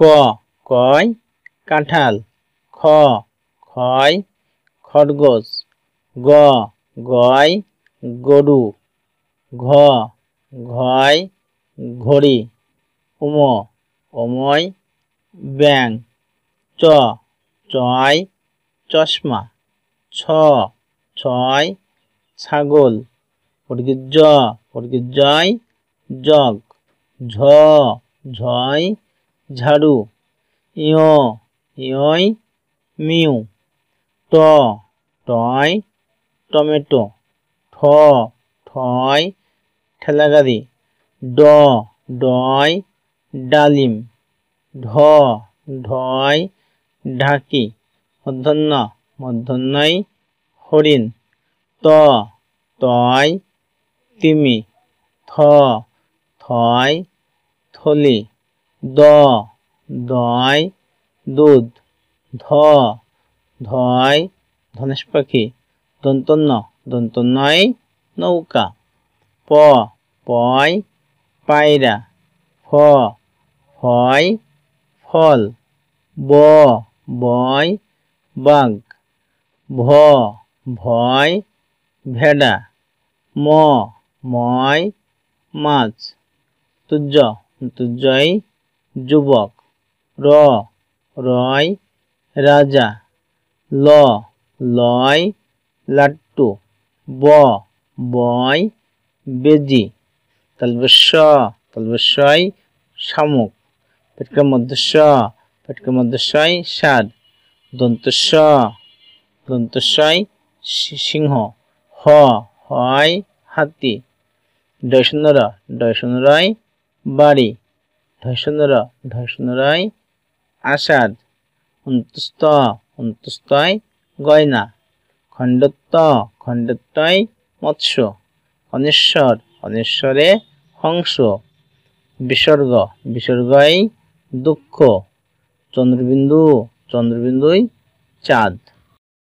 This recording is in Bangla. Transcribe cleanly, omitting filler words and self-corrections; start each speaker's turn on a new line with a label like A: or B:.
A: ক কয় কাঁঠাল, খ খয় খরগোশ, গ গয় গরু, ঘ ঘয় ঘড়ি, উম অময় ব্যাঙ, চ চয় চশমা, ছ ছয় ছাগল, জয় জগ, ঝ ঝয় ঝাড়ু, ইয় মিউ, ট টয় টমেটো, ঠ ঠয় ঠেলাগাড়ি, ড ডয় ডালিম, ঢ ঢয় ঢাকি, মূর্ধন্য হরিণ, ত তয় তিমি, থ থয় থলি, দ দয় দুধ, ধ ধয় ধনেশ পাখি, দন্তন্য নৌকা, প পয় পায়রা, ফ ফয় ফল, ব বয় বাঘ, ভ ভয় ভেড়া, ম ময় মাছ, তুজ্জয় যুবক, র রয় রাজা, ল লয় লাট্টু, ব বয় বেজি, তালবস্যয় শামুক, পেটকার মধ্যস্বয় ষাঁড়, দন্তস্বয় সিংহ, হ হয় হাতি, ডয়শূন্যরয় বাড়ি, ঢয়শূন্যরয় আষাঢ়, অন্তস্তয় গয়না, খণ্ডত্বয় মৎস্য, অনেশ্বরে হংস, বিসর্গয় দুঃখ, চন্দ্রবিন্দুই চাঁদ।